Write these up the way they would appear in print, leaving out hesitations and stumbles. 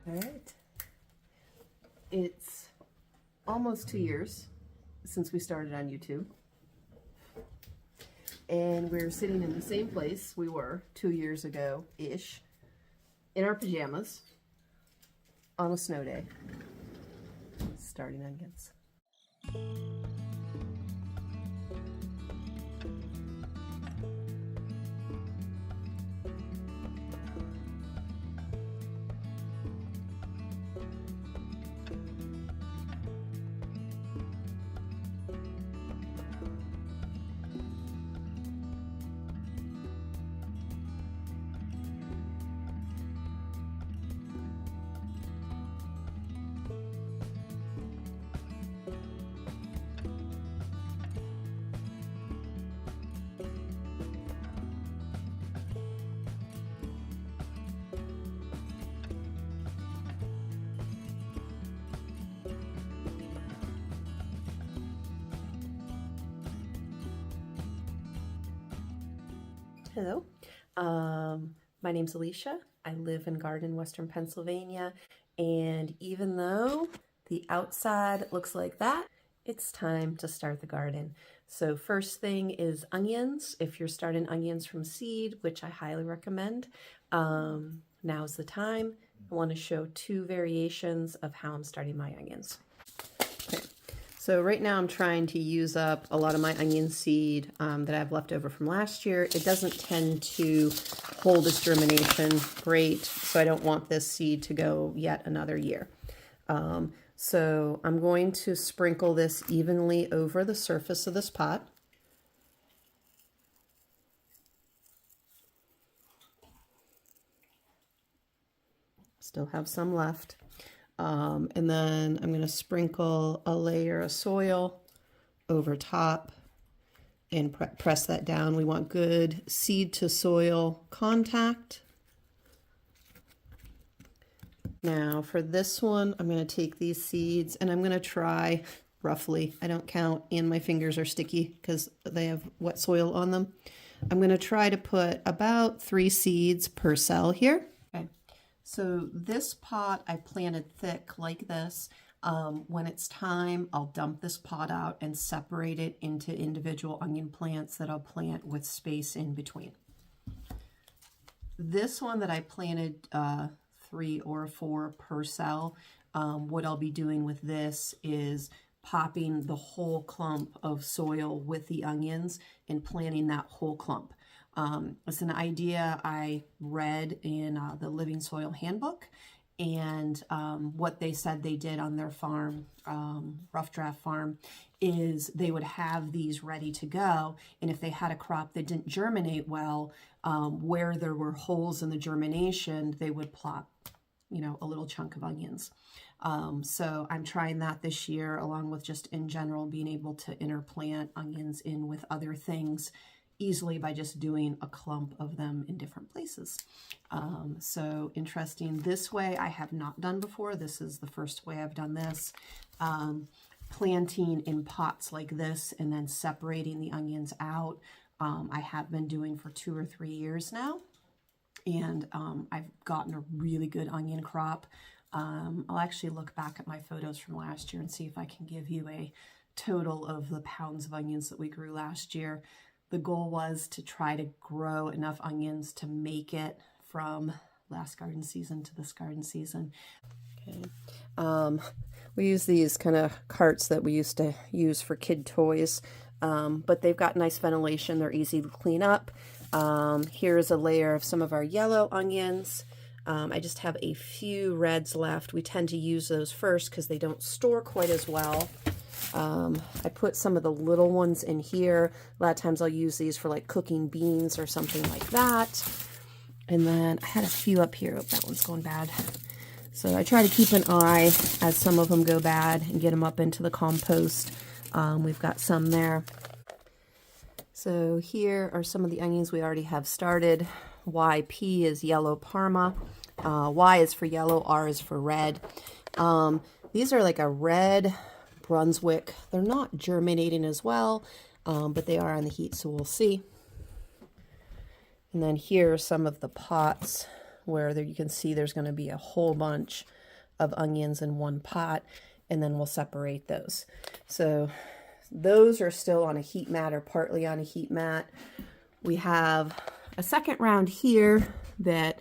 All right. It's almost 2 years since we started on YouTube. And we're sitting in the same place we were 2 years ago-ish, in our pajamas, on a snow day, starting onions. Hello, my name's Alicia. I live and garden in Western Pennsylvania, and even though the outside looks like that, it's time to start the garden. So first thing is onions. If you're starting onions from seed, which I highly recommend, now's the time. I want to show two variations of how I'm starting my onions. Okay. So right now I'm trying to use up a lot of my onion seed that I have left over from last year. It doesn't tend to hold its germination great, so I don't want this seed to go yet another year. So I'm going to sprinkle this evenly over the surface of this pot. Still have some left. And then I'm going to sprinkle a layer of soil over top and press that down. We want good seed to soil contact. Now for this one, I'm going to take these seeds and I'm going to try roughly, I don't count, and my fingers are sticky because they have wet soil on them. I'm going to try to put about 3 seeds per cell here. Okay. So this pot I planted thick like this. When it's time, I'll dump this pot out and separate it into individual onion plants that I'll plant with space in between. This one that I planted 3 or 4 per cell, what I'll be doing with this is popping the whole clump of soil with the onions and planting that whole clump. It's an idea I read in the Living Soil Handbook, and what they said they did on their farm, Rough Draft Farm, is they would have these ready to go, and if they had a crop that didn't germinate well, where there were holes in the germination, they would plop, you know, a little chunk of onions. So I'm trying that this year, along with just in general being able to interplant onions in with other things easily by just doing a clump of them in different places. So interesting. This way I have not done before. This is the first way I've done this. Planting in pots like this and then separating the onions out. I have been doing for 2 or 3 years now. And I've gotten a really good onion crop. I'll actually look back at my photos from last year and see if I can give you a total of the pounds of onions that we grew last year. The goal was to try to grow enough onions to make it from last garden season to this garden season. Okay. We use these kind of carts that we used to use for kid toys, but they've got nice ventilation. They're easy to clean up. Here's a layer of some of our yellow onions. I just have a few reds left. We tend to use those first because they don't store quite as well. I put some of the little ones in here. A lot of times I'll use these for like cooking beans or something like that. And then I had a few up here. Oh, that one's going bad. So I try to keep an eye as some of them go bad and get them up into the compost. We've got some there. So here are some of the onions we already have started. YP is yellow Parma. Y is for yellow, R is for red. These are like a red Brunswick. They're not germinating as well, but they are on the heat, so we'll see. And then here are some of the pots where there, you can see there's going to be a whole bunch of onions in one pot, and then we'll separate those. So those are still on a heat mat or partly on a heat mat. We have a second round here that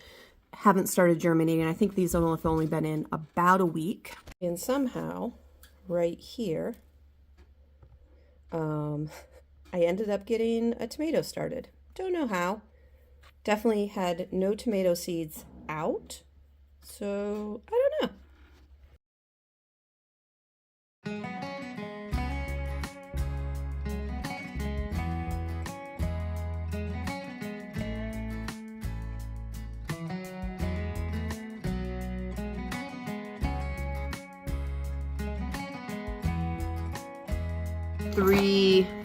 haven't started germinating. I think these have only been in about a week. And somehow, right here, I ended up getting a tomato started. Don't know how. Definitely had no tomato seeds out. So, I don't know.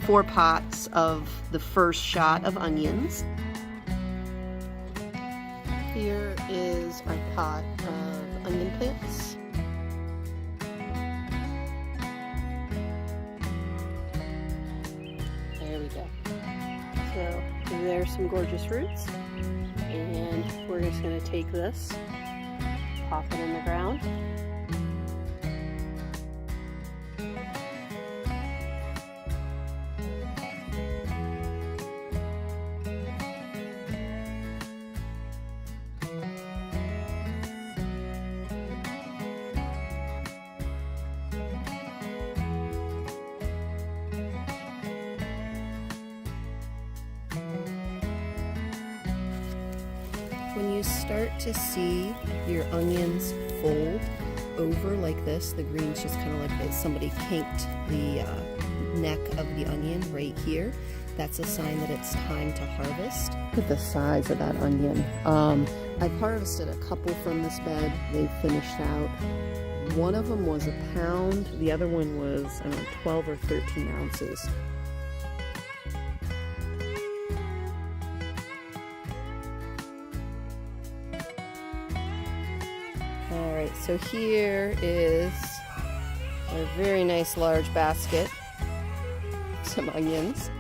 Four pots of the first shot of onions. Here is our pot of onion plants. There we go. So there's some gorgeous roots, and we're just going to take this, pop it in the ground. When you start to see your onions fold over like this, the green's just kind of like somebody kinked the neck of the onion right here. That's a sign that it's time to harvest. Look at the size of that onion. I've harvested a couple from this bed. They've finished out. One of them was a pound. The other one was 12 or 13 ounces. Alright, so here is a very nice large basket, some onions.